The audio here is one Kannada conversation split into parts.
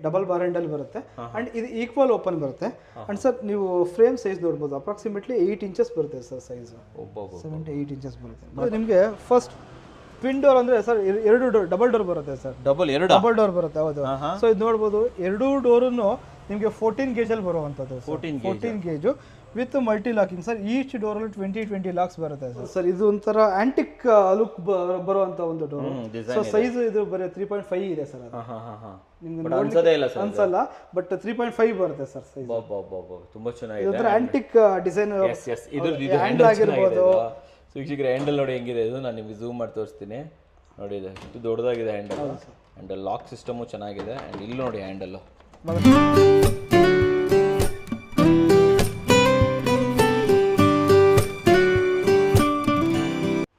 ಡಬಲ್ ಬಾರ್ ಹ್ಯಾಂಡಲ್ ಬರುತ್ತೆ ಅಂಡ್ ಇದು ಈಕ್ವಲ್ ಓಪನ್ ಬರುತ್ತೆ ಅಂಡ್ ಸರ್ ನೀವು ಫ್ರೇಮ್ ಸೈಜ್ ನೋಡ್ಬೋದು ಅಪ್ರಾಕ್ಸಿಮೇಟ್ಲಿ 8 ಇಂಚಸ್ ಬರುತ್ತೆ ಸರ್ ಸೈಜ್ 7-8 ಇಂಚಸ್ ಬರುತ್ತೆ ನಿಮಗೆ ಫಸ್ಟ್ ಟ್ವಿನ್ ಡೋರ್ ಅಂದ್ರೆ ಸರ್ ಎರಡು ಡೋರ್ ಡಬಲ್ ಡೋರ್ ಬರುತ್ತೆ ಸರ್ ಡಬಲ್ ಡೋರ್ ಬರುತ್ತೆ ಹೌದು ಸೊ ಇದು ನೋಡ್ಬೋದು ಎರಡು ಡೋರನ್ನು ನಿಮಗೆ 14 ಗೇಜ್ ಅಲ್ಲಿ ಬರುವಂತದ್ದು 14 gauge with multi locking sir each door ಅಲ್ಲಿ 20 ಲಾಕ್ಸ್ ಬರುತ್ತೆ ಸರ್ ಇದು ಒಂಥರ ಆಂಟಿಕ್ ಲುಕ್ ಬರುವಂತ ಒಂದು ಡೋರ್ ಸೊ ಸೈಜ್ ಇದು ಬರೀ 3.5 ಇದೆ ಸರ್ ನಿಮ್ಗೆ ಅನ್ಸಲ್ಲ ಬಟ್ 3.5 ಬರುತ್ತೆ ಸರ್ ಸೈಜ್ ತುಂಬಾ ಚೆನ್ನಾಗಿದೆ ಇದರ ಆಂಟಿಕ್ ಡಿಸೈನ್ ಇದು ಹ್ಯಾಂಡಲ್ ಆಗಿರಬಹುದು ವೀಕ್ಷಕರೇ ಹ್ಯಾಂಡಲ್ ನೋಡಿ ಹೆಂಗಿದೆ ಇದು ನಾನು ನಿಮಗೆ ಝೂಮ್ ಮಾಡಿ ತೋರಿಸ್ತೀನಿ ನೋಡಿ ಇದು ಎಷ್ಟು ದೊಡ್ಡದಾಗಿದೆ ಹ್ಯಾಂಡಲ್ ಆ್ಯಂಡ್ ಲಾಕ್ ಸಿಸ್ಟಮು ಚೆನ್ನಾಗಿದೆ ಆ್ಯಂಡ್ ಇಲ್ಲಿ ನೋಡಿ ಹ್ಯಾಂಡಲ್ಲು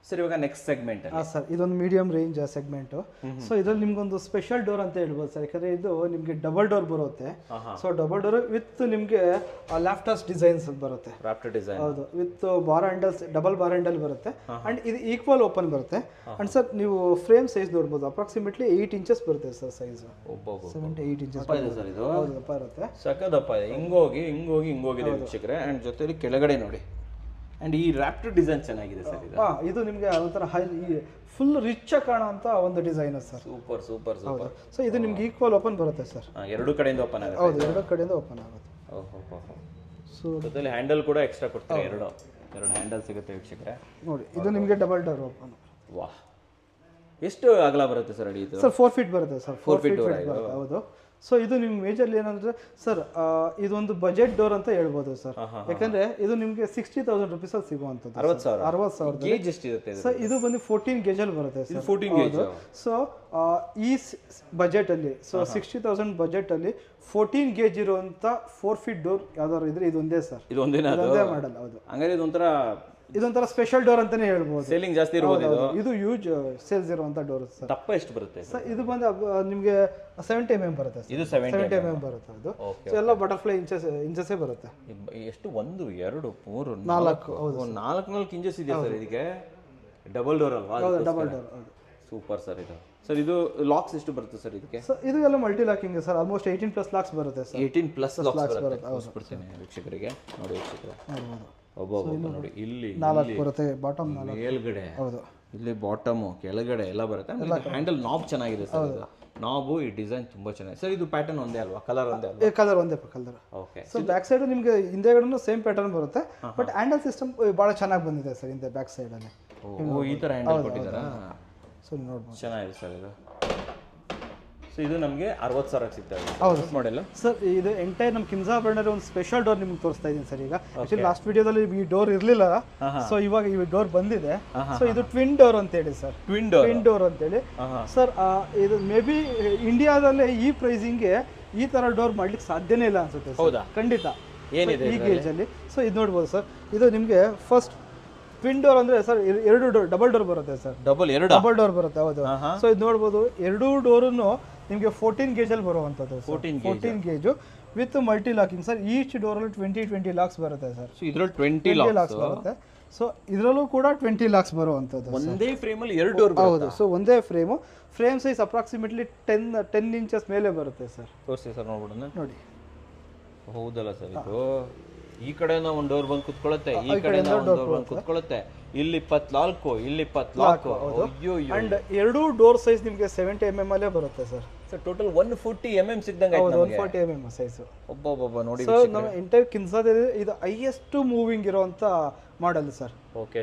ಸರ್ ಇವಾಗ ನೆಕ್ಸ್ಟ್ ಸೆಗ್ಮೆಂಟ್ ಸರ್ ಇದೊಂದು ಮೀಡಿಯಂ ರೇಂಜ್ ಸೆಗ್ಮೆಂಟ್ ಸೊ ಇದ್ರಲ್ಲಿ ನಿಮ್ಗೊಂದು ಸ್ಪೆಷಲ್ ಡೋರ್ ಅಂತ ಹೇಳ್ಬೋದು ಸರ್ ಯಾಕಂದ್ರೆ ಇದು ನಿಮ್ಗೆ ಡಬಲ್ ಡೋರ್ ಬರುತ್ತೆ ಸೊ ಡಬಲ್ ಡೋರ್ ವಿತ್ ನಿಮ್ಗೆ ಲ್ಯಾಪ್ಟಾಸ್ ಡಿಸೈನ್ಸ್ ಬರುತ್ತೆ ಹೌದು with bar handles double bar handle ಬರುತ್ತೆ ಅಂಡ್ ಇದು ಈಕ್ವಲ್ ಓಪನ್ ಬರುತ್ತೆ ಅಂಡ್ ಸರ್ ನೀವು ಫ್ರೇಮ್ ಸೈಜ್ ನೋಡ್ಬೋದು ಅಪ್ರಾಕ್ಸಿಮೇಟ್ಲಿ 8 ಇಂಚಸ್ ಬರುತ್ತೆ ಸರ್ ಸೈಜ್ 7-8 ಇಂಚಸ್ ಬರುತ್ತೆ ಸಕ್ಕದಪ್ಪ ಹಿಂಗೋಗಿದೆ ವೀಕ್ಷಕರೇ ಅಂಡ್ ಜೊತೆಲಿ ಕೆಳಗಡೆ ನೋಡಿ ಅಂಡ್ ಈ ರ್ಯಾಪ್ಟರ್ ಡಿಸೈನ್ ಚೆನ್ನಾಗಿದೆ ಸರ್ ಇದು ನಿಮಗೆ ಒಂಥರ ಹೈ ಫುಲ್ ರಿಚ್ ಕಾಣುವಂತ ಒಂದು ಡಿಸೈನ್ ಸರ್ ಸೂಪರ್ ಸೊ ಇದು ನಿಮ್ಗೆ ಈಕ್ವಲ್ ಓಪನ್ ಬರುತ್ತೆ ಸರ್ ಎರಡು ಕಡೆಯಿಂದ ಓಪನ್ ಆಗುತ್ತೆ ಹೌದು ಎರಡು ಕಡೆಯಿಂದ ಓಪನ್ ಆಗುತ್ತೆ ಸೊ ಜೊತೆಲಿ ಹ್ಯಾಂಡಲ್ ಕೂಡ ಎಕ್ಸ್ಟ್ರಾ ಕೊಡ್ತಾರೆ ಎರಡು ಹ್ಯಾಂಡಲ್ ಸಿಗುತ್ತೆ ವೀಕ್ಷಕರೇ ನೋಡಿ ಇದು ನಿಮಗೆ ಡಬಲ್ ಡೋರ್ ಓಪನ್ ವಾಹ್ ಎಷ್ಟು ಅಗಲ ಬರುತ್ತೆ ಸರ್ ಅಡಿ ಇದು ಸರ್ 4 ಫೀಟ್ ಬರುತ್ತೆ ಸರ್ 4 ಫೀಟ್ ಬರುತ್ತೆ ಹೌದು ಸೊ ಇದು ನಿಮ್ಗೆ ಮೇಜರ್ಲಿ ಏನಂದ್ರೆ ಸರ್ ಇದೊಂದು ಬಜೆಟ್ ಡೋರ್ ಅಂತ ಹೇಳ್ಬೋದು ಸರ್ ಯಾಕಂದ್ರೆ ಇದು ನಿಮ್ಗೆ 60,000 rupees ಅಲ್ಲಿ ಸಿಗುವಂತದ್ದು 60,000 ಗೇಜ್ ಎಷ್ಟಿರುತ್ತೆ ಸರ್ ಇದು ಬಂದು 14 ಗೇಜ್ ಅಲ್ಲಿ ಬರುತ್ತೆ ಸರ್ 14 ಗೇಜ್ ಸೊ ಈ ಬಜೆಟ್ ಅಲ್ಲಿ ಸೊ 60,000 ಬಜೆಟ್ ಅಲ್ಲಿ 14 ಗೇಜ್ ಇರುವಂತ 4 ಫೀಟ್ ಡೋರ್ ಯಾವ್ದಾದ್ರು ಇದ್ರೆ ಇದೊಂದೇ ಸರ್ ಇದೊಂದೇ ಮಾಡಲ್ ಹೌದು ಹಂಗಾರೆ ಇದೊಂಥರ ಸ್ಪೆಷಲ್ ಡೋರ್ ಅಂತಾನೆ ಹೇಳ್ಬೋದು ಸೇಲಿಂಗ್ ಜಾಸ್ತಿ ಇರಬಹುದು ಇದು ಯೂಜ್ ಸೇಲ್ಸ್ ಇರುವಂತ ಡೋರ್ ಸರ್ ದಪ್ಪ ಎಷ್ಟು ಬರುತ್ತೆ ಸರ್ ಇದು ಬಂದು ನಿಮಗೆ 70 mm ಬರುತ್ತೆ ಇದು 70 mm ಬರುತ್ತೆ ಅದು ಸೊ ಎಲ್ಲ ಬಟರ್ಫ್ಲೈ ಇಂಚಸ್ ಬರುತ್ತೆ ಎಷ್ಟು 1 2 3 4 ಹೌದು 4 ಇಂಚಸ್ ಇದೆ ಸರ್ ಇದಕ್ಕೆ ಡಬಲ್ ಡೋರ್ ಅಲ್ವಾ ಹೌದು ಡಬಲ್ ಡೋರ್ ಸೂಪರ್ ಸರ್ ಇದು ಸರ್ ಇದು ಲಾಕ್ಸ್ ಎಷ್ಟು ಬರುತ್ತೆ ಸರ್ ಇದಕ್ಕೆ ಸರ್ ಇದು ಎಲ್ಲ multi locking sir almost 18+ locks ಬರುತ್ತೆ ಸರ್ 18+ ಲಾಕ್ಸ್ ಬರುತ್ತೆ ತೋರಿಸ್ಬಿಡ್ತೀನಿ ವೀಕ್ಷಕರಿಗೆ ನೋಡಿ ವೀಕ್ಷಕರೇ ನೋಡಿ ಇಲ್ಲಿ 4 ಬರುತ್ತೆ ಬಾಟಮ್ 4 ಮೇಲ್ಗಡೆ ಹೌದು ಇಲ್ಲಿ ಬಾಟಮ್ ಕೆಳಗಡೆ ಎಲ್ಲ ಬರುತ್ತೆ ಹ್ಯಾಂಡಲ್ ನಾಬ್ ಚೆನ್ನಾಗಿದೆ ಸರ್ ಇದು ನಾಬು ಈ ಡಿಸೈನ್ ತುಂಬಾ ಚೆನ್ನಾಗಿದೆ ಸರ್ ಇದು ಪ್ಯಾಟರ್ನ್ ಒಂದೇ ಅಲ್ವಾ ಕಲರ್ ಒಂದೇ ಅಲ್ವಾ ಕಲರ್ ಒಂದೇ colour okay so back side ನಿಮಗೆ ಹಿಂದೆಗಡೆನೂ ಸೇಮ್ ಪ್ಯಾಟರ್ನ್ ಬರುತ್ತೆ ಬಟ್ ಹ್ಯಾಂಡಲ್ ಸಿಸ್ಟಮ್ ಬಹಳ ಚೆನ್ನಾಗಿ ಬಂದಿದೆ ಸರ್ ಹಿಂದೆ ಬ್ಯಾಕ್ ಸೈಡ್ ಅಲ್ಲಿ ಓ ಈ ತರ ಹ್ಯಾಂಡಲ್ ಕೊಟ್ಟಿದ್ದಾರಾ ಸೊ ನೋಡಬಹುದು ಚೆನ್ನಾಗಿದೆ ಸರ್ ಇದು ಸೊ ಇದು ನಮಗೆ 60,000 ಸಿಗ್ತದೆ ಹೌದು ಮಾಡೆಲ್ ಸರ್ ಇದು ಎಂಟೈರ್ ನಮ್ಮ ಕಿಮ್ಸಾ ಬ್ರ್ಯಾಂಡ್ ಒಂದು ಸ್ಪೆಷಲ್ ಡೋರ್ ನಿಮ್ಗೆ ತೋರಿಸ್ತಾ ಇದ್ದೀನಿ ಸರ್ ಈಗ ಆಕ್ಚುಲಿ ಲಾಸ್ಟ್ ವಿಡಿಯೋದಲ್ಲಿ ಈ ಡೋರ್ ಇರಲಿಲ್ಲ ಸೊ ಇವಾಗ ಈ ಡೋರ್ ಬಂದಿದೆ ಸೊ ಇದು ಟ್ವಿನ್ ಡೋರ್ ಅಂತ ಹೇಳಿ ಸರ್ ಟ್ವಿನ್ ಡೋರ್ ಅಂತ ಹೇಳಿ ಸರ್ ಇದು ಮೇ ಬಿ ಇಂಡಿಯಾದಲ್ಲೇ ಈ ಪ್ರೈಸಿಂಗ್ಗೆ ಈ ತರ ಡೋರ್ ಮಾಡ್ಲಿಕ್ಕೆ ಸಾಧ್ಯನೇ ಇಲ್ಲ ಅನ್ಸುತ್ತೆ ಹೌದಾ ಖಂಡಿತ ಏನಿದೆ ಈ ಗೇಜ್ ಅಲ್ಲಿ ಸೊ ಇದು ನೋಡ್ಬೋದು ಸರ್ ಇದು ನಿಮಗೆ ಫಸ್ಟ್ ಟ್ವಿನ್ ಡೋರ್ ಅಂದ್ರೆ ಸರ್ ಎರಡು ಡೋರ್ ಡಬಲ್ ಡೋರ್ ಬರುತ್ತೆ ಸರ್ ಡಬಲ್ ಡೋರ್ ಬರುತ್ತೆ ಹೌದು ಸೊ ಇದು ನೋಡ್ಬೋದು ಎರಡು ಡೋರನ್ನು ನಿಮಗೆ 14 ಗೇಜ್ ಅಲ್ಲಿ ಬರುವಂತದ್ದು 14 gauge with multi locking sir each door ಅಲ್ಲಿ 20 ಲಾಕ್ಸ್ ಬರುತ್ತೆ ಸರ್ ಸೊ ಇದರಲ್ಲಿ 20 ಲಾಕ್ಸ್ ಬರುತ್ತೆ ಸೊ ಇದರಲ್ಲೂ ಕೂಡ 20 ಲಾಕ್ಸ್ ಬರುವಂತದ್ದು ಒಂದೇ ಫ್ರೇಮ್ ಅಲ್ಲಿ ಎರಡು ಡೋರ್ ಹೌದು ಸೊ ಒಂದೇ ಫ್ರೇಮ್ ಸೈಜ್ ಅಪ್ರಾಕ್ಸಿಮೇಟ್ಲಿ 10 ಇಂಚಸ್ ಮೇಲೆ ಬರುತ್ತೆ ಸರ್ ತೋರಿಸಿ ಸರ್ ನೋಡ್ಬಿಡೋಣ ನೋಡಿ ಹೌದಲ್ಲ ಸರ್ ಇದು ಈ ಕಡೆನ ಒಂದು ಡೋರ್ ಬಂದು ಕುತ್ಕೊಳ್ಳುತ್ತೆ ಈ ಕಡೆನ ಒಂದು ಡೋರ್ ಬಂದು ಕುತ್ಕೊಳ್ಳುತ್ತೆ ಇಲ್ಲಿ 24 ಇಲ್ಲಿ 24 ಅಯ್ಯೋ ಅಂಡ್ ಎರಡು ಡೋರ್ ಸೈಜ್ ನಿಮಗೆ 70 mm ಅಲ್ಲೇ ಬರುತ್ತೆ ಸರ್ ಸರ್ ಟೋಟಲ್ 140 mm ಸಿಗ್ದಂಗೆ ಆಯ್ತು ನಮಗೆ 140 mm ಸೈಜ್ ಒಬ್ಬೊಬ್ಬ ನೋಡಿ ಸರ್ ನಮ್ಮ ಎಂಟೈರ್ ಕಿನ್ಸಾದಲ್ಲಿ ಇದು ಹೈಯೆಸ್ಟ್ ಮೂವಿಂಗ್ ಇರುವಂತ ಮಾಡೆಲ್ ಸರ್ ಓಕೆ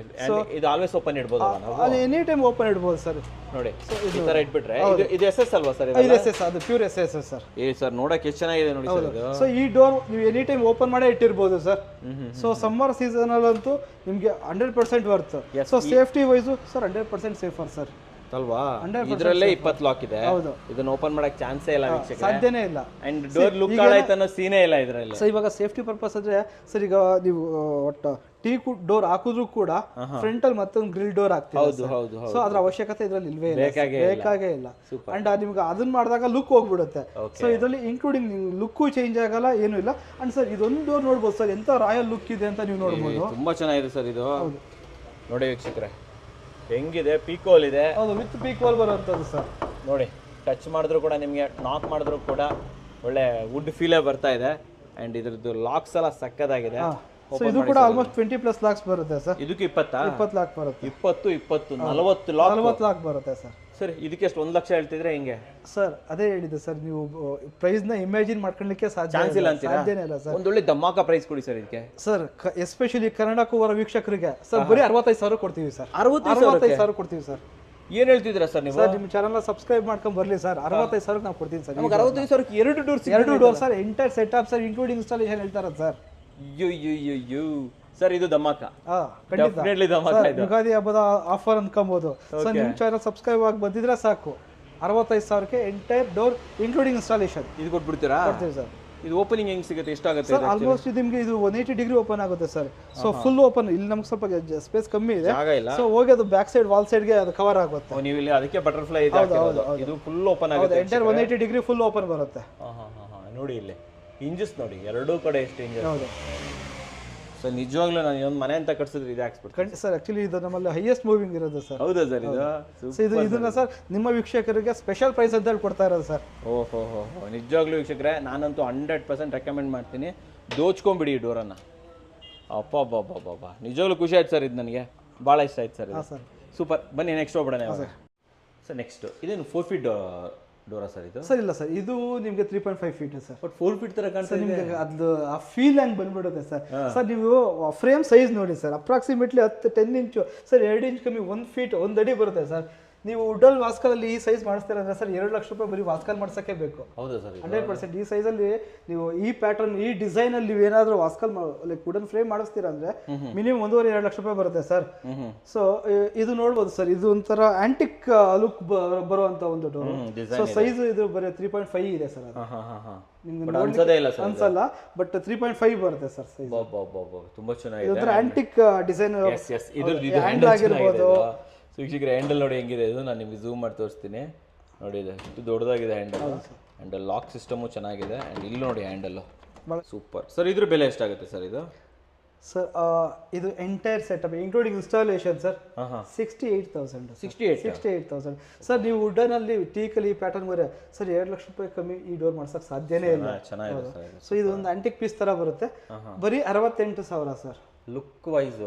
ಇದು ಆಲ್ವೇಸ್ ಓಪನ್ ಇಡಬಹುದು ನಾವು ಅದು ಎನಿ ಟೈಮ್ ಓಪನ್ ಇಡಬಹುದು ಸರ್ ನೋಡಿ ಈ ತರ ಇಟ್ಬಿಟ್ರೆ ಇದು SS ಅಲ್ವಾ ಸರ್ ಇದು SS ಅದು ಪ್ಯೂರ್ SS ಸರ್ ಸರ್ ನೋಡಕ್ಕೆ ಎಷ್ಟು ಚೆನ್ನಾಗಿದೆ ನೋಡಿ ಸರ್ ಇದು ಸೊ ಈ ಡೋರ್ ನೀವು ಎನಿ ಟೈಮ್ ಓಪನ್ ಮಾಡೇ ಇಟ್ಟಿರಬಹುದು ಸರ್ ಸೊ ಸಮ್ಮರ್ ಸೀಸನ್ ಅಲ್ಲಂತೂ ನಿಮಗೆ 100% worth so safety wise sir 100% safer sir ಅಲ್ವಾ ಇದರಲ್ಲೇ 20 ಲಾಕ್ ಇದೆ ಇದನ್ನ ಓಪನ್ ಮಾಡಕ್ಕೆ ಚಾನ್ಸೇ ಇಲ್ಲ ವೀಕ್ಷಕರೇ ಸಾಧ್ಯನೇ ಇಲ್ಲ ಅಂಡ್ ಡೋರ್ ಲುಕ್ ಆಯ್ತನ ಸೀನೇ ಇಲ್ಲ ಇದರಲ್ಲಿ ಸೊ ಇವಾಗ ಸೇಫ್ಟಿ ಪರ್ಪಸ್ ಅಂದ್ರೆ ಸರ್ ಈಗ ನೀವು ಒಟ್ಟು ಟೀ ಡೋರ್ ಹಾಕಿದ್ರು ಕೂಡ ಫ್ರಂಟ್ ಅಲ್ಲಿ ಮತ್ತೊಂದು ಗ್ರಿಲ್ ಡೋರ್ ಆಗ್ತದೆ ಸೊ ಅದ್ರ ಅವಶ್ಯಕತೆ ಇದ್ರಲ್ಲಿ ಇಲ್ವೇ ಇಲ್ಲ ಬೇಕಾಗೇ ಇಲ್ಲ ಅಂಡ್ ನಿಮ್ಗೆ ಅದನ್ನ ಮಾಡಿದಾಗ ಲುಕ್ ಹೋಗ್ಬಿಡುತ್ತೆ ಸೊ ಇದರಲ್ಲಿ ಇನ್ಕ್ಲೂಡಿಂಗ್ ಲುಕ್ ಚೇಂಜ್ ಆಗಲ್ಲ ಏನು ಇಲ್ಲ ಅಂಡ್ ಸರ್ ಇದೊಂದು ಡೋರ್ ನೋಡ್ಬೋದು ಸರ್ ಎಂತ ರಾಯಲ್ ಲುಕ್ ಇದೆ ಅಂತ ನೀವು ನೋಡ್ಬೋದು ತುಂಬಾ ಚೆನ್ನಾಗಿದೆ ಸರ್ ಇದು ನೋಡಿ ವೀಕ್ಷಕರೇ ಹೆಂಗಿದೆ ಪೀಕೋಲ್ ಇದೆ ಹೌದು ವಿತ್ ಪೀಕೋಲ್ ಬರುವಂತದ್ದು ಸರ್ ನೋಡಿ ಟಚ್ ಮಾಡಿದ್ರು ಕೂಡ ನಿಮಗೆ ನಾಕ್ ಮಾಡಿದ್ರು ಕೂಡ ಒಳ್ಳೆ ವುಡ್ ಫೀಲೇ ಬರ್ತಾ ಇದೆ ಆ್ಯಂಡ್ ಇದ್ರದ್ದು ಲಾಕ್ಸ್ ಎಲ್ಲ ಸಕ್ಕದಾಗಿದೆ. ಸೊ ಇದು ಕೂಡ ಆಲ್ಮೋಸ್ಟ್ 20+ ಲಾಕ್ಸ್ ಬರುತ್ತೆ ಸರ್. ಇದಕ್ಕೆ 20 ಲಾಕ್ ಬರುತ್ತೆ. 20 40 ಲಾಕ್ 40 ಲಾಕ್ ಬರುತ್ತೆ ಸರ್. ಸರ್ ಇದಕ್ಕೆ ಎಷ್ಟು 1 ಲಕ್ಷ ಹೇಳ್ತಿದ್ರೆ ಹೆಂಗೆ ಸರ್? ಅದೇ ಹೇಳಿದೆ ಸರ್, ನೀವು ಪ್ರೈಸ್ನ ಇಮ್ಯಾಜಿನ್ ಮಾಡ್ಕೊಳ್ಳಿಕ್ಕೆ ಚಾನ್ಸ್ ಇಲ್ಲ ಅಂತೀರಾ? ಸಾಧ್ಯನೇ ಇಲ್ಲ ಸರ್. ಒಂದೊಳ್ಳೆ ಧಮಾಕ ಪ್ರೈಸ್ ಕೊಡಿ ಸರ್ ಇದಕ್ಕೆ. ಸರ್ ಎಸ್ಪೆಷಲಿ ಕನ್ನಡ ಕೂವರ ವೀಕ್ಷಕರಿಗೆ ಸರ್ ಬರೀ 65,000 ಕೊಡ್ತೀವಿ ಸರ್. 65,000 ಕೊಡ್ತೀವಿ ಸರ್. ಏನ್ ಹೇಳ್ತಿದ್ದೀರಾ ಸರ್ ನೀವು? ಸರ್ ನಿಮ್ಮ ಚಾನಲ್ನ ಸಬ್ಸ್ಕ್ರೈಬ್ ಮಾಡ್ಕೊಂಡು ಬರಲಿ ಸರ್. 65,000 ನಾವು ಕೊಡ್ತೀನಿ ಸರ್. ನಮಗೆ 65,000 2 door sir, entire setup sir, including installation ಹೇಳ್ತಾರ ಸರ್. ಯು ಸರ್ ಇದು ಧಮಾಕ. ಡೆಫಿನೆಟ್ಲಿ ಧಮಾಕ ಇದು. ಯುಗಾದಿ ಹಬ್ಬದ ಆಫರ್ ಅನ್ಕೊಬಹುದು ಸರ್. ನಿಮ್ಮ ಚಾನಲ್ ಸಬ್ಸ್ಕ್ರೈಬ್ ಆಗಿ ಬಂದಿದ್ರೆ ಸಾಕು, 65,000ಕ್ಕೆ ಎಂಟೈರ್ ಡೋರ್ ಇನ್ಕ್ಲೂಡಿಂಗ್ ಇನ್ಸ್ಟಾಲೇಷನ್ ಇದು ಕೊಟ್ಬಿಡ್ತೀರಾ? ಕೊಡ್ತೀವಿ ಸರ್. ಇದು ಓಪನಿಂಗ್ ಹೆಂಗ್ ಸಿಗುತ್ತೆ, ಎಷ್ಟಾಗುತ್ತೆ ಸರ್? ಆಲ್ಮೋಸ್ಟ್ ನಿಮಗೆ ಇದು 180 ಡಿಗ್ರಿ ಓಪನ್ ಆಗುತ್ತೆ ಸರ್. ಸೊ ಫುಲ್ ಓಪನ್, ಇಲ್ಲಿ ನಮ್ಗೆ ಸ್ವಲ್ಪ ಸ್ಪೇಸ್ ಕಮ್ಮಿ ಇದೆ, ಜಾಗ ಇಲ್ಲ. ಸೊ ಹೋಗಿ ಅದು ಬ್ಯಾಕ್ ಸೈಡ್ ವಾಲ್ ಸೈಡ್ಗೆ ಅದು ಕವರ್ ಆಗುತ್ತೆ. ನೀವು ಇಲ್ಲಿ ಅದಕ್ಕೆ ಬಟರ್ಫ್ಲೈ ಇದೆ ಹಾಕಿರೋದು. ಇದು ಫುಲ್ ಓಪನ್ ಆಗುತ್ತೆ. ಎಂಟೈರ್ 180 ಡಿಗ್ರಿ ಫುಲ್ ಓಪನ್ ಬರುತ್ತೆ. ನೋಡಿ ಇಲ್ಲಿ ಹಿಂಜಸ್ ನೋಡಿ, ಎರಡೂ ಕಡೆ ಎಷ್ಟು ಹಿಂಜಸ್. ಹೌದು ಸೊ ನಿಜವಾಗ್ಲೂ ನಾನು ಒಂದು ಮನೆ ಅಂತ ಕಟ್ಸಿದ್ರೆ ಇದೆ ಹಾಕ್ಸ್ಬಿಡ್ತೀನಿ ಸರ್. ಆಕ್ಚುಲಿ ಇದು ನಮ್ಮಲ್ಲಿ ಹೈಯೆಸ್ಟ್ ಮೂವಿಂಗ್ ಇರೋದು ಸರ್. ಹೌದಾ ಸರ್? ಇದು ಇದನ್ನ ಸರ್ ನಿಮ್ಮ ವೀಕ್ಷಕರಿಗೆ ಸ್ಪೆಷಲ್ ಪ್ರೈಸ್ ಅಂತ ಹೇಳಿ ಕೊಡ್ತಾ ಇರೋದು ಸರ್. ಓಹೋ ನಿಜವಾಗ್ಲೂ ವೀಕ್ಷಕರೇ, ನಾನಂತೂ 100% ರೆಕಮೆಂಡ್ ಮಾಡ್ತೀನಿ. ದೋಚ್ಕೊಂಬಿಡಿ ಈ ಡೋರನ್ನು. ಅಪ್ಪ ನಿಜವಾಗ್ಲೂ ಖುಷಿ ಆಯ್ತು ಸರ್. ಇದು ನನಗೆ ಭಾಳ ಇಷ್ಟ ಆಯ್ತು ಸರ್. Sir super. ಬನ್ನಿ ನೆಕ್ಸ್ಟ್ ಹೋಗ್ಬಿಡೋಣ ಸರ್. ನೆಕ್ಸ್ಟ್ ಇದೇನು 4 ಫೀಟ್ ಡೋರಾ ಸರ್ ಇದು? ಸರ್ ಇಲ್ಲ ಸರ್, ಇದು ನಿಮಗೆ 3.5 ಫೀಟ್ ಸರ್. ಬಟ್ 4 ಫೀಟ್ ತರ ಕಾಣ್ತದೆ. ನಿಮಗೆ ಅದು ಆ ಫೀಲ್ ಹಂಗೆ ಬಂದ್ಬಿಡುತ್ತೆ ಸರ್. ಸರ್ ನೀವು ಫ್ರೇಮ್ ಸೈಜ್ ನೋಡಿ ಸರ್, ಅಪ್ರಾಕ್ಸಿಮೇಟ್ಲಿ 10 ಇಂಚು ಸರ್, 2 ಇಂಚ್ ಕಮ್ಮಿ 1 ಫೀಟ್ 1 ಅಡಿ ಬರುತ್ತೆ ಸರ್. ನೀವು ವುಡಲ್ ವಾಸ್ಕಲಲ್ಲಿ ಈ ಸೈಜ್ ಮಾಡಿಸ್ತೀರ ಅಂದ್ರೆ ಸರ್ 2 ಲಕ್ಷ ರೂಪಾಯಿ ಬರೀ ವಾಸ್ಕಲ್ ಮಾಡ್ಸೋಕ್ಕೆ ಬೇಕು. ಹೌದಾ ಸರ್? 100% ಈ ಸೈಜಲ್ಲಿ ನೀವು ಈ ಪ್ಯಾಟರ್ನ್ ಈ ಡಿಸೈನ್ ಅಲ್ಲಿ ನೀವು ಏನಾದರೂ ವಾಸ್ಕಲ್ ಲೈಕ್ ವುಡನ್ ಫ್ರೇಮ್ ಮಾಡಿಸ್ತೀರಾ ಅಂದ್ರೆ ಮಿನಿಮಮ್ 1.5-2 ಲಕ್ಷ ರೂಪಾಯಿ ಬರುತ್ತೆ ಸರ್. ಸೊ ಇದು ನೋಡ್ಬೋದು ಸರ್, ಇದು ಒಂಥರ ಆಂಟಿಕ್ ಲುಕ್ ಬರುವಂತ ಒಂದು ಡೋರ್. ಸೊ ಸೈಜ್ ಇದು ಬರೀ 3.5 ಇದೆ ಸರ್. ನಿಮ್ಗೆ ಅನ್ಸಲ್ಲ, ಬಟ್ 3.5 ಬರುತ್ತೆ ಸರ್ ಸೈಜ್. ತುಂಬಾ ಚೆನ್ನಾಗಿದೆ. ಇದರ ಆಂಟಿಕ್ ಡಿಸೈನ್ ಹ್ಯಾಂಡಲ್ ಆಗಿರ್ಬೋದು. ವೀಕ್ಷಕರ ಹ್ಯಾಂಡಲ್ ನೋಡಿ ಹೆಂಗಿದೆ ಇದು, ನಾನು ನಿಮಗೆ ಝೂಮ್ ಮಾಡಿ ತೋರಿಸ್ತೀನಿ. ನೋಡಿ ಇದು ಎಷ್ಟು ದೊಡ್ಡದಾಗಿದೆ ಹ್ಯಾಂಡಲ್. ಆ್ಯಂಡ್ ಲಾಕ್ ಸಿಸ್ಟಮು ಚೆನ್ನಾಗಿದೆ. ಆ್ಯಂಡ್ ಇಲ್ಲಿ ನೋಡಿ ಹ್ಯಾಂಡಲ್ಲು ಸೂಪರ್. ಸರ್ ಇದ್ರ ಬೆಲೆ ಎಷ್ಟಾಗುತ್ತೆ ಸರ್ ಇದು? ಸರ್ ಇದು entire setup including installation sir 68,000. 68,000 sir. ನೀವು ವುಡನಲ್ಲಿ ಟೀಕಲ್ಲಿ ಪ್ಯಾಟರ್ನ್ ಬರೋ ಸರ್ 2 ಲಕ್ಷ ರೂಪಾಯಿ ಕಮ್ಮಿ ಈ ಡೋರ್ ಮಾಡ್ಸಕ್ಕೆ ಸಾಧ್ಯನೇ ಇಲ್ಲ. ಚೆನ್ನಾಗಿದೆ. ಸೊ ಇದು ಒಂದು ಆಂಟಿಕ್ ಪೀಸ್ ತರ ಬರುತ್ತೆ, ಬರೀ 68,000 sir. Look wise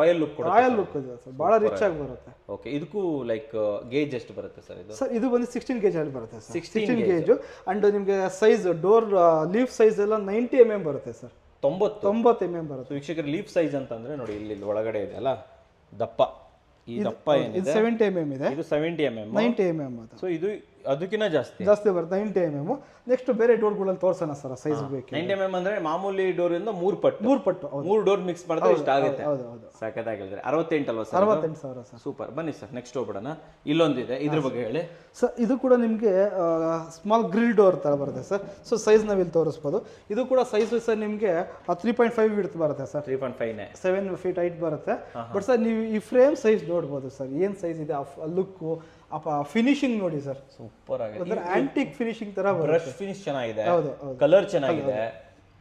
royal look ಇದೆ ಸರ್, ಬಹಳ ರಿಚ್ ಆಗಿ ಬರುತ್ತೆ. ಓಕೆ, ಇದಕ್ಕೂ ಲೈಕ್ ಗೇಜ್ ಎಷ್ಟು ಬರುತ್ತೆ ಸರ್ ಇದು? ಸರ್ ಇದು ಬಂದು 16 ಗೇಜ್ ಅಲ್ಲಿ ಬರುತ್ತೆ ಸರ್. 16 ಗೇಜ್. ಅಂಡ್ ನಿಮಗೆ ಸೈಜ್ ಡೋರ್ ಲೀಫ್ ಸೈಜ್ ಎಲ್ಲ 90 mm ಬರುತ್ತೆ ಸರ್. 90 mm ಬರುತ್ತೆ. ವೀಕ್ಷಕರ ಲೀಫ್ ಸೈಜ್ ಅಂತಂದ್ರೆ ನೋಡಿ ಇಲ್ಲಿ ಒಳಗಡೆ ಇದೆ ಅಲ್ಲ ದಪ್ಪ, ಈ ದಪ್ಪ ಏನಿದೆ 70 mm ಇದೆ. ಇದು 70 mm 90 mm. ಸೊ ಇದು ಅದಕ್ಕಿಂತ ಜಾಸ್ತಿ ಬರುತ್ತೆ 90 mm. ನೆಕ್ಸ್ಟ್ ಬೇರೆ ಡೋರ್ಗಳಲ್ಲಿ ತೋರ್ಸೋಣ ಸರ್ ಸೈಜ್ ಬೇಕು. 90 mm ಅಂದ್ರೆ ಮಾಮೂಲಿ ಡೋರ್ ಇಂದ 3 ಪಟ್ಟು 3 ಡೋರ್ ಮಿಕ್ಸ್ ಮಾಡಿದ್ರೆ ಇಷ್ಟ ಆಗುತ್ತೆ. ಸಾಕದಾಗಿ ಹೇಳಿದ್ರೆ 68 ಅಲ್ವಾ ಸರ್? 68,000 ಸರ್. ಸೂಪರ್. ಬನ್ನಿ ಸರ್ ನೆಕ್ಸ್ಟ್ ಹೋಗ್ಬಿಡೋಣ. ಇಲ್ಲೊಂದಿದೆ, ಇದ್ರ ಬಗ್ಗೆ ಹೇಳಿ ಸರ್. ಇದು ಕೂಡ ನಿಮಗೆ ಸ್ಮಾಲ್ ಗ್ರಿಲ್ ಡೋರ್ ತರ ಬರುತ್ತೆ ಸರ್. ಸೊ ಸೈಜ್ ನಾವು ಇಲ್ಲಿ ತೋರಿಸ್ಬೋದು. ಇದು ಕೂಡ ಸೈಜ್ ಸರ್ ನಿಮಗೆ 3.5 ವಿಡ್ತ್ ಬರುತ್ತೆ ಸರ್. 3.5 7 ಫೀಟ್ ಹೈಟ್ ಬರುತ್ತೆ. ಬಟ್ ಸರ್ ನೀವು ಈ ಫ್ರೇಮ್ ಸೈಜ್ ನೋಡ್ಬೋದು ಸರ್, ಏನ್ ಸೈಜ್ ಇದೆ, ಆ ಲುಕ್, ಫಿನಿಶಿಂಗ್ ನೋಡಿ ಸರ್, ಸೂಪರ್ ಆಗಿದೆ. ಅಂದ್ರೆ ಆಂಟಿಕ್ ಫಿನಿಶಿಂಗ್ ತರ ಬ್ರಷ್ ಫಿನಿಶ್ ಚೆನ್ನಾಗಿದೆ, ಹೌದು, ಕಲರ್ ಚೆನ್ನಾಗಿದೆ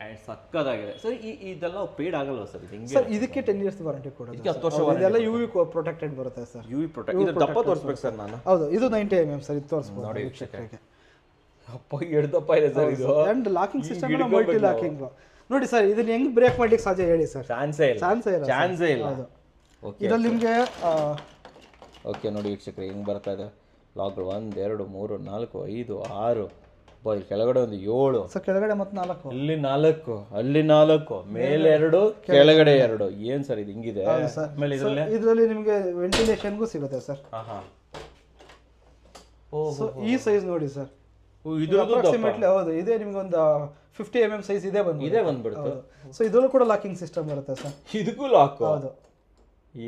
ಅಂಡ್ ಸಕ್ಕದಾಗಿದೆ ಸರ್. ಇದೆಲ್ಲ ಪೇಡ್ ಆಗಲ್ವಾ ಸರ್? ಸರ್ ಇದಕ್ಕೆ 10 years ವಾರಂಟಿ ಕೊಡೋದು. ಇದಕ್ಕೆ 10 ವರ್ಷ ಇದೆಲ್ಲ UV ಪ್ರೊಟೆಕ್ಟೆಡ್ ಬರುತ್ತೆ ಸರ್. UV protect. ಇದು ದಪ್ಪ ತೋರಿಸ್ಬೇಕು ಸರ್ ನಾನು. ಹೌದು, ಇದು 90 mm ಸರ್. ಇದು ತೋರಿಸ್ಬೋದು ನೋಡಿ ವೀಕ್ಷಕರಿಗೆ. ಅಪ್ಪ ಎಷ್ಟು ದಪ್ಪ ಇದೆ ಸರ್ ಇದು. And locking system multi locking ನೋಡಿ ಸರ್. ಇದನ್ನ ಹೆಂಗ್ ಬ್ರೇಕ್ ಮಾಡ್ಲಿಕ್ಕೆ ಸಾಧ್ಯ ಹೇಳಿ ಸರ್? ಚಾನ್ಸೇ ಇಲ್ಲ. ಓಕೆ, ಇದರಲ್ಲಿ ನಿಮಗೆ ಓಕೆ ನೋಡಿ ವೀಕ್ಷಕರೇ ಹೆಂಗ್ ಬರ್ತಾ ಇದೆ ಲಾಕ್ಗಳು. 1 2 3 4 5 6 ಇಲ್ಲಿ ಕೆಳಗಡೆ ಒಂದು 7 ಸರ್, ಕೆಳಗಡೆ ಮತ್ತೆ 4, ಅಲ್ಲಿ 4, ಅಲ್ಲಿ 4, ಮೇಲೆ 2, ಕೆಳಗಡೆ 2. ಏನ್ ಸರ್ ಇದು ಹಿಂಗಿದೆ? ಆಮೇಲೆ ಇದರಲ್ಲಿ ನಿಮಗೆ ವೆಂಟಿಲೇಷನ್ಗೂ ಸಿಗುತ್ತೆ ಸರ್. ಸೊ ಈ ಸೈಜ್ ನೋಡಿ ಸರ್. ಇದು ಅಪ್ರಾಕ್ಸಿಮೇಟ್ಲಿ ಹೌದು, ಇದೇ ನಿಮ್ಗೆ ಒಂದು 50 mm ಸೈಜ್ ಇದೆ ಬಂದ್ಬಿಡುತ್ತೆ. ಸೊ ಇದರಲ್ಲೂ ಕೂಡ ಲಾಕಿಂಗ್ ಸಿಸ್ಟಮ್ ಬರುತ್ತೆ ಸರ್. ಇದಕ್ಕೂ ಲಾಕ್? ಹೌದು.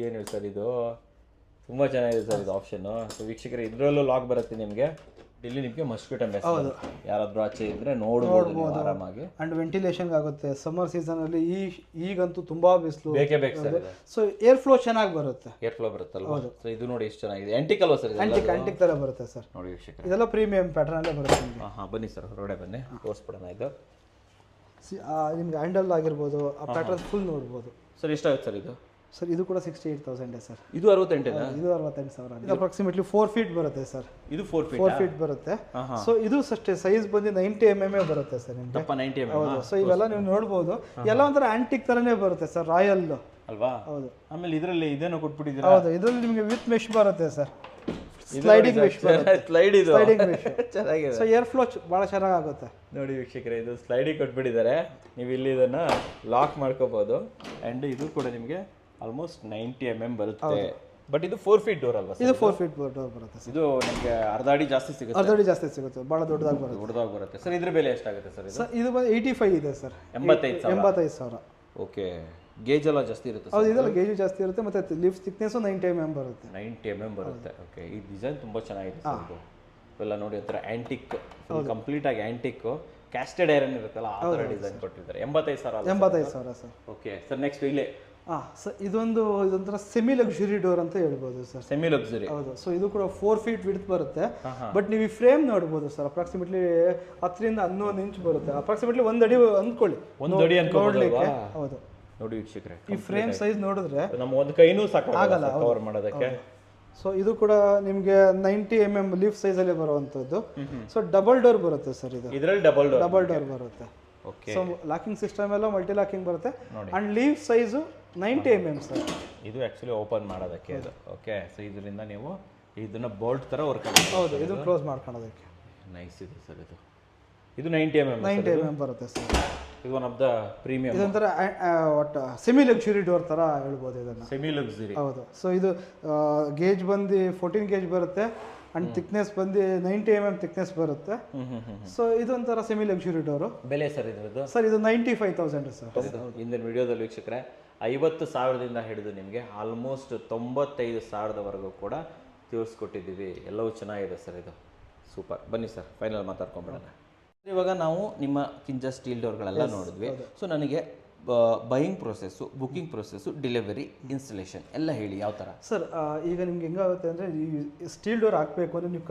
ಏನು ಸರ್ ಇದು ತುಂಬಾ ಚೆನ್ನಾಗಿದೆ ಸರ್ ಇದು ಆಪ್ಷನ್. ಸೊ ವೀಕ್ಷಕರೇ ಇದರಲ್ಲೂ ಲಾಕ್ ಬರುತ್ತೆ ನಿಮಗೆ. ಇಲ್ಲಿ ನಿಮಗೆ ಮಸ್ಕಿಟೋ ಮೆಸ್ ಯಾರಾದ್ರೂ ಆಚೆ ಇದ್ರೆ ನೋಡಬಹುದು ಆರಾಮಾಗಿ. ಅಂಡ್ ವೆಂಟಿಲೇಷನ್ ಆಗುತ್ತೆ. ಸಮ್ಮರ್ ಸೀಸನ್ ಅಲ್ಲಿ ಈಗಂತೂ ತುಂಬಾ ಬಿಸಿಲು, ಬೇಕೇ ಬೇಕು ಸರ್. ಸೊ ಏರ್ ಫ್ಲೋ ಚೆನ್ನಾಗಿ ಬರುತ್ತೆ. Air flow ಬರುತ್ತಲ್ವಾ? ಸೊ ಇದು ನೋಡಿ ಎಷ್ಟು ಚೆನ್ನಾಗಿದೆ. ಆಂಟಿಕ್ ಅಲ್ವಾ ಸರ್? ಆಂಟಿಕ್ ತರ ಬರುತ್ತೆ ಸರ್. ನೋಡಿ ವೀಕ್ಷಕರೇ ಇದೆಲ್ಲ ಪ್ರೀಮಿಯಂ ಪ್ಯಾಟರ್ನ್ ಅಲ್ಲೇ ಬರುತ್ತೆ. ಬನ್ನಿ ಸರ್ ಹೊರಗಡೆ ಬನ್ನಿ ತೋರಿಸ್ಬಿಡೋಣ. ಇದು ನಿಮ್ಗೆ ಹ್ಯಾಂಡಲ್ ಆಗಿರ್ಬೋದು, ಆ ಪ್ಯಾಟರ್ನ್ ಫುಲ್ ನೋಡ್ಬೋದು ಸರ್. ಎಷ್ಟಾಗುತ್ತೆ ಸರ್ ಇದು? ಸರ್ ಇದು ಕೂಡ 68,000 ಸರ್. ಇದು 68 ಇದು 68,000. ಇದು ಅಪ್ರಾಕ್ಸಿಮೇಟ್ಲಿ 4 ಫೀಟ್ ಬರುತ್ತೆ ಸರ್. ಇದು 4 ಫೀಟ್ ಬರುತ್ತೆ. ಸೊ ಇದು ಅಷ್ಟೇ ಸೈಜ್ ಬಂದು 90 mm ಬರುತ್ತೆ ಸರ್ ನಿಮಗೆ. ದಪ್ಪ 90 mm. ಹೌದು. ಸೊ ಇವೆಲ್ಲ ನೀವು ನೋಡ್ಬೋದು, ಎಲ್ಲ ಒಂಥರ ಆಂಟಿಕ್ ತರನೇ ಬರುತ್ತೆ ಸರ್, ರಾಯಲ್ ಅಲ್ವಾ. ಹೌದು. ಆಮೇಲೆ ಇದರಲ್ಲಿ ಇದೇನೋ ಕೊಟ್ಬಿಟ್ಟಿದ್ದೀರಾ. ಹೌದು, ಇದರಲ್ಲಿ ನಿಮಗೆ ವಿತ್ ಮೆಶ್ ಬರುತ್ತೆ ಸರ್, ಸ್ಲೈಡಿಂಗ್ ಮೆಶ್ ಬರುತ್ತೆ. ಸ್ಲೈಡಿಂಗ್ ಮೆಶ್ ಚೆನ್ನಾಗಿದೆ. ಸೊ ಏರ್ ಫ್ಲೋ ಭಾಳ ಚೆನ್ನಾಗಿ ಆಗುತ್ತೆ ನೋಡಿ ವೀಕ್ಷಕರೇ, ಇದು ಸ್ಲೈಡಿಂಗ್ ಕೊಟ್ಬಿಟ್ಟಿದ್ದಾರೆ. ನೀವು ಇಲ್ಲಿ ಇದನ್ನ ಲಾಕ್ ಮಾಡ್ಕೋಬಹುದು. ಅಂಡ್ ಇದು ಕೂಡ ನಿಮಗೆ ಆಲ್ಮೋಸ್ಟ್ 90 mm ಬರುತ್ತೆ. ಬಟ್ ಇದು 4 ಫೀಟ್ ಡೋರ್ ಅಲ್ವಾ? ಇದು 4 ಫೀಟ್ ಡೋರ್ ಬರುತ್ತೆ ಸರ್. ಇದು ನಿಮಗೆ ಅರ್ಧ ಅಡಿ ಜಾಸ್ತಿ ಸಿಗುತ್ತೆ. ಅರ್ಧ ಅಡಿ ಜಾಸ್ತಿ ಸಿಗುತ್ತೆ, ಭಾಳ ದೊಡ್ಡದಾಗಿ ಬರುತ್ತೆ ಸರ್. ಇದ್ರ ಬೆಲೆ ಎಷ್ಟಾಗುತ್ತೆ ಸರ್? ಸರ್ ಇದು 85 ಇದೆ ಸರ್. 85,000. ಓಕೆ. ಗೇಜ್ ಎಲ್ಲ ಜಾಸ್ತಿ ಇರುತ್ತೆ. ಹೌದು, ಇದೆಲ್ಲ ಗೇಜ್ ಜಾಸ್ತಿ ಇರುತ್ತೆ. ಮತ್ತೆ ಲಿಫ್ಟ್ ಥಿಕ್ನೆಸ್ 90 mm ಬರುತ್ತೆ. 90 mm ಬರುತ್ತೆ. ಓಕೆ. ಈ ಡಿಸೈನ್ ತುಂಬಾ ಚೆನ್ನಾಗಿದೆ ಸರ್. ಇದು ಎಲ್ಲ ನೋಡಿ, ಒಂಥರ ಆಂಟಿಕ್, ಕಂಪ್ಲೀಟ್ ಆಗಿ ಆಂಟಿಕ್, ಕ್ಯಾಸ್ಟೆಡ್ ಐರನ್ ಇರುತ್ತಲ್ಲ ಆ ಥರ ಡಿಸೈನ್ ಕೊಟ್ಟಿದ್ದಾರೆ. 85,000 ಸರ್. Okay sir. ನೆಕ್ಸ್ಟ್ ಇಲ್ಲೇ ಸರ್ ಇದೊಂಥರ ಸೆಮಿ ಲಕ್ಸುರಿ ಡೋರ್ ಅಂತ ಹೇಳ್ಬೋದು ಸರ್. Semi luxury. ಹೌದು. ಸೊ ಇದು ಕೂಡ 4 ಫೀಟ್ ವಿಡ್ತ್ ಬರುತ್ತೆ. ಬಟ್ ನೀವು ಈ ಫ್ರೇಮ್ ನೋಡ್ಬೋದು ಸರ್, ಅಪ್ರಾಕ್ಸಿಮೇಟ್ಲಿ 10 ರಿಂದ 11 ಇಂಚ್ ಬರುತ್ತೆ. ಅಪ್ರಾಕ್ಸಿಮೇಟ್ಲಿ 1 ಅಡಿ ಅಂದ್ಕೊಳ್ಳಿ. 1 ಅಡಿ ಅನ್ಕೊಳ್ಳಿ. ಹೌದು. ನೋಡಿ ವೀಕ್ಷಕರೇ, ಈ ಫ್ರೇಮ್ ಸೈಜ್ ನೋಡಿದ್ರೆ ನಮ್ಮ ಒಂದು ಕೈನೂ ಸಾಕಾಗಲ್ಲ ಕವರ್ ಮಾಡೋದಕ್ಕೆ. ಸೊ ಇದು ಕೂಡ ನಿಮಗೆ 90 mm ಲೀಫ್ ಸೈಜ್ ಅಲ್ಲಿ ಬರುವಂತದ್ದು. ಸೊ ಡಬಲ್ ಡೋರ್ ಬರುತ್ತೆ ಸರ್. ಇದು ಇದರಲ್ಲಿ ಡಬಲ್ ಡೋರ್ ಬರುತ್ತೆ. ಓಕೆ. ಸೊ ಲಾಕಿಂಗ್ ಸಿಸ್ಟಮ್ ಎಲ್ಲ ಮಲ್ಟಿ ಲಾಕಿಂಗ್ ಬರುತ್ತೆ. And leaf size 90 mm sir. ಇದು ಆಕ್ಚುಲಿ ಓಪನ್ ಮಾಡೋದಕ್ಕೆ ಇದು. ಓಕೆ. ಸೊ ಇದರಿಂದ ನೀವು ಇದನ್ನ ಬೋಲ್ಟ್ ತರ ವರ್ಕ್ ಆಗುತ್ತೆ. ಹೌದು, ಇದು ಕ್ಲೋಸ್ ಮಾಡ್ಕೊಳ್ಳೋದಕ್ಕೆ. ನೈಸ್ ಇದೆ ಸರ್. ಇದು 90 mm ಬರುತ್ತೆ ಸರ್. ಇದು ಒನ್ ಆಫ್ ದ ಪ್ರೀಮಿಯಂ. ಇದೊಂಥರ ಒಟ್ಟು ಸೆಮಿ ಲಕ್ಸುರಿ ಡೋರ್ ತರ ಹೇಳ್ಬೋದು ಇದನ್ನ. Semi luxury. ಹೌದು. ಸೊ ಇದು ಗೇಜ್ ಬಂದು 14 ಗೇಜ್ ಬರುತ್ತೆ. ಅಂಡ್ ಥಿಕ್ನೆಸ್ ಬಂದು 90 mm ಥಿಕ್ನೆಸ್ ಬರುತ್ತೆ. ಸೊ ಇದೊಂಥರ ಸೆಮಿ ಲಕ್ಸುರಿ ಡೋರು. ಬೆಲೆ ಸರ್ ಇದ್ರದ್ದು? ಸರ್ ಇದು 95,000 ಸರ್. ಹಿಂದಿನ ವಿಡಿಯೋದಲ್ಲಿ ವೀಕ್ಷಕರೇ 50,000ದಿಂದ ಹಿಡಿದು ನಿಮಗೆ ಆಲ್ಮೋಸ್ಟ್ 95,000ದವರೆಗೂ ಕೂಡ ತಿಳಿಸ್ಕೊಟ್ಟಿದ್ದೀವಿ. ಎಲ್ಲವೂ ಚೆನ್ನಾಗಿದೆ ಸರ್. ಇದು ಸೂಪರ್. ಬನ್ನಿ ಸರ್, ಫೈನಲ್ ಮಾತಾಡ್ಕೊಂಡ್ಬಿಡೋಣ. ಇವಾಗ ನಾವು ನಿಮ್ಮ ಕಿಂಜ ಸ್ಟೀಲ್ ಡೋರ್ಗಳೆಲ್ಲ ನೋಡಿದ್ವಿ. ಸೊ ನನಗೆ buying process, booking process, delivery, installation ಎಲ್ಲ ಹೇಳಿ ಯಾವ ಥರ ಸರ್. ಈಗ ನಿಮ್ಗೆ ಹೆಂಗಾಗುತ್ತೆ ಅಂದರೆ, ಈ ಸ್ಟೀಲ್ ಡೋರ್ ಹಾಕಬೇಕು ಅಂದರೆ ನೀವು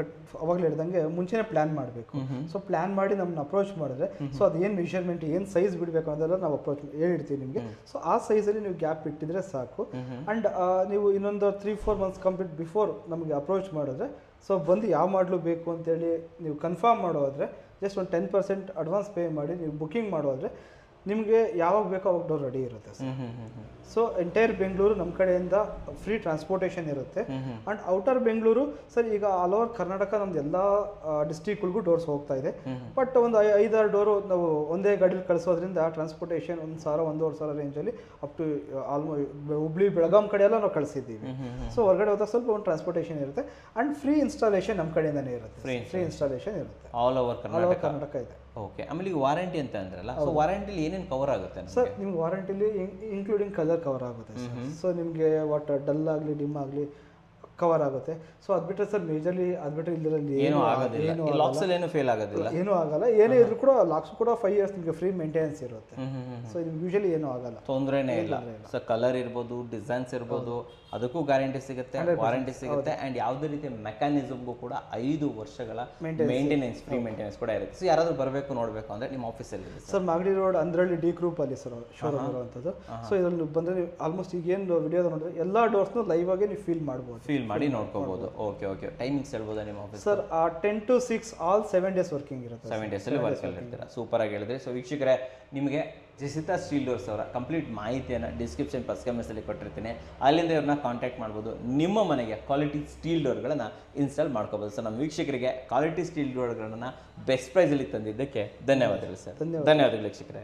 ಅವಾಗಲೇ ಹೇಳ್ದಂಗೆ ಮುಂಚೆನೇ ಪ್ಲ್ಯಾನ್ ಮಾಡಬೇಕು. ಸೊ ಪ್ಲ್ಯಾನ್ ಮಾಡಿ ನಮ್ಮನ್ನ ಅಪ್ರೋಚ್ ಮಾಡಿದ್ರೆ, ಸೊ ಅದೇನು ಮೆಷರ್ಮೆಂಟ್, ಏನು ಸೈಜ್ ಬಿಡಬೇಕು ಅದೆಲ್ಲ ನಾವು ಅಪ್ರೋಚ್ ಹೇಳಿರ್ತೀವಿ ನಿಮಗೆ. ಸೊ ಆ ಸೈಜಲ್ಲಿ ನೀವು ಗ್ಯಾಪ್ ಇಟ್ಟಿದ್ರೆ ಸಾಕು. ಆ್ಯಂಡ್ ನೀವು ಇನ್ನೊಂದು 3-4 ಮಂತ್ಸ್ ಕಂಪ್ಲೀಟ್ ಬಿಫೋರ್ ನಮಗೆ ಅಪ್ರೋಚ್ ಮಾಡಿದ್ರೆ, ಸೊ ಬಂದು ಯಾವ ಮಾಡಲು ಬೇಕು ಅಂತೇಳಿ ನೀವು ಕನ್ಫರ್ಮ್ ಮಾಡೋದ್ರೆ, ಜಸ್ಟ್ ಒಂದು 10% ಅಡ್ವಾನ್ಸ್ ಪೇ ಮಾಡಿ ನೀವು ಬುಕ್ಕಿಂಗ್ ಮಾಡೋದ್ರೆ ನಿಮಗೆ ಯಾವಾಗ ಬೇಕೋ ಅವಾಗ ಡೋರ್ ರೆಡಿ ಇರುತ್ತೆ ಸರ್. ಸೊ ಎಂಟೈರ್ ಬೆಂಗಳೂರು ನಮ್ಮ ಕಡೆಯಿಂದ ಫ್ರೀ ಟ್ರಾನ್ಸ್ಪೋರ್ಟೇಷನ್ ಇರುತ್ತೆ. ಆ್ಯಂಡ್ ಔಟರ್ ಬೆಂಗಳೂರು ಸರ್, ಈಗ ಆಲ್ ಓವರ್ ಕರ್ನಾಟಕ ನಮ್ದು ಎಲ್ಲ ಡಿಸ್ಟ್ರಿಕ್ಗಳಿಗೂ ಡೋರ್ಸ್ ಹೋಗ್ತಾ ಇದೆ. ಬಟ್ ಒಂದು 5-6 ಡೋರು ನಾವು ಒಂದೇ ಗಾಡೀಲಿ ಕಳಿಸೋದ್ರಿಂದ ಟ್ರಾನ್ಸ್ಪೋರ್ಟೇಷನ್ 1,000-1,500 ರೇಂಜಲ್ಲಿ ಅಪ್ ಟು ಹುಬ್ಳಿ ಬೆಳಗಾಂ ಕಡೆ ಎಲ್ಲ ನಾವು ಕಳಿಸಿದ್ದೀವಿ. ಸೊ ಹೊರಗಡೆ ಹೋದಾಗ ಸ್ವಲ್ಪ ಒಂದು ಟ್ರಾನ್ಸ್ಪೋರ್ಟೇಷನ್ ಇರುತ್ತೆ. ಆ್ಯಂಡ್ ಫ್ರೀ ಇನ್ಸ್ಟಾಲೇಷನ್ ನಮ್ಮ ಕಡೆಯಿಂದನೇ ಇರುತ್ತೆ. ಫ್ರೀ ಇನ್ಸ್ಟಾಲೇಷನ್ ಇರುತ್ತೆ ಆಲ್ ಓವರ್ ಕರ್ನಾಟಕ ಇದೆ. ಓಕೆ. ಆಮೇಲೆ ಈಗ ವಾರಂಟಿ ಅಂತ ಅಂದ್ರಲ್ಲ, ಸೊ ವಾರಂಟಿಲಿ ಏನೇನು ಕವರ್ ಆಗುತ್ತೆ ಸರ್? ನಿಮ್ಗೆ ವಾರಂಟಿಲಿ ಇನ್ಕ್ಲೂಡಿಂಗ್ ಕಲರ್ ಕವರ್ ಆಗುತ್ತೆ ಸರ್. ಸೊ ನಿಮಗೆ ವಾಟ್ ಡಲ್ ಆಗಲಿ ಡಿಮ್ ಆಗಲಿ ಕವರ್ ಆಗುತ್ತೆ. ಸೊ ಅದು ಬಿಟ್ಟರೆ ಸರ್ ಮೇಜರ್ಲಿ ಅದು ಬಿಟ್ಟರೆ ಇದರಲ್ಲಿ ಏನೂ ಆಗೋದಿಲ್ಲ. ಲಾಕ್ಸಲ್ಲಿ ಏನೂ ಫೇಲ್ ಆಗೋದಿಲ್ಲ, ಏನೂ ಆಗಲ್ಲ. ಏನೇ ಇದ್ರೂ ಕೂಡ ಲಾಕ್ಸ್ ಕೂಡ 5 ಇಯರ್ಸ್ ನಿಮಗೆ ಫ್ರೀ ಮೇಂಟೆನೆನ್ಸ್ ಇರುತ್ತೆ. ಸೊ ನಿಮ್ಗೆ ಯೂಶಲಿ ಏನೂ ಆಗಲ್ಲ, ತೊಂದರೆನೇ ಇಲ್ಲ. ಸೊ ಕಲರ್ ಇರ್ಬೋದು, ಡಿಸೈನ್ಸ್ ಇರ್ಬೋದು, ಅದಕ್ಕೂ ಗ್ಯಾರಂಟಿ ಸಿಗುತ್ತೆ, ವಾರಂಟಿ ಸಿಗುತ್ತೆ. ಆ್ಯಂಡ್ ಯಾವುದೇ ರೀತಿಯ ಮೆಕ್ಯಾನಿಸಮ್ಗೂ ಕೂಡ 5 ವರ್ಷಗಳ ಮೇಂಟೆನೆನ್ಸ್, ಫ್ರೀ ಮೇಂಟೆನೆನ್ಸ್ ಕೂಡ ಇರುತ್ತೆ. ಸೊ ಯಾರಾದರೂ ಬರಬೇಕು ನೋಡಬೇಕು ಅಂದರೆ ನಿಮ್ಮ ಆಫೀಸಲ್ಲಿ sir, Magadi road Andrahalli D group ಅಲ್ಲಿ ಸರ್ ಶೋರೂಮ್ ಇರುವಂಥದ್ದು. ಸೊ ಇದರಲ್ಲಿ ಬಂದರೆ ನೀವು ಆಲ್ಮೋಸ್ಟ್ ಈಗ ಏನು ವಿಡಿಯೋ ನೋಡಿದ್ರೆ ಎಲ್ಲ ಡೋರ್ಸ್ನು ಲೈವ್ ಆಗಿ ನೀವು ಫೀಲ್ ಮಾಡ್ಬೋದು, ಫೀಲ್ ಮಾಡಿ ನೋಡ್ಕೋಬಹುದು. Okay okay. ಟೈಮಿಂಗ್ಸ್ ಹೇಳ್ಬೋದಾ ನಿಮ್ಮ office? Sir 10 to 6 all 7 days working ಇರುತ್ತೆ. 7 ಡೇಸಲ್ಲಿ ವರ್ಕಲ್ಲಿ ಇರ್ತೀರಾ. ಸೂಪರ್ ಆಗಿ ಹೇಳಿದ್ರಿ. ಸೊ ವೀಕ್ಷಕರೇ, ನಿಮಗೆ ಜಸಿತಾ ಸ್ಟೀಲ್ ಡೋರ್ಸ್ ಅವರ ಕಂಪ್ಲೀಟ್ ಮಾಹಿತಿಯನ್ನು ಡಿಸ್ಕ್ರಿಪ್ಷನ್ ಫಸ್ಟ್ ಕಮೆಂಟ್ಸಲ್ಲಿ ಕೊಟ್ಟಿರ್ತೀನಿ. ಅಲ್ಲಿಂದ ಇವ್ರನ್ನ ಕಾಂಟ್ಯಾಕ್ಟ್ ಮಾಡ್ಬೋದು. ನಿಮ್ಮ ಮನೆಗೆ ಕ್ವಾಲಿಟಿ ಸ್ಟೀಲ್ ಡೋರ್ಗಳನ್ನು ಇನ್ಸ್ಟಾಲ್ ಮಾಡ್ಕೋಬೋದು. ಸೊ ನಮ್ಮ ವೀಕ್ಷಕರಿಗೆ ಕ್ವಾಲಿಟಿ ಸ್ಟೀಲ್ ಡೋರ್ಗಳನ್ನು ಬೆಸ್ಟ್ ಪ್ರೈಸಲ್ಲಿ ತಂದಿದ್ದಕ್ಕೆ ಧನ್ಯವಾದಗಳು ಸರ್. ಧನ್ಯವಾದಗಳು ವೀಕ್ಷಕರೇ.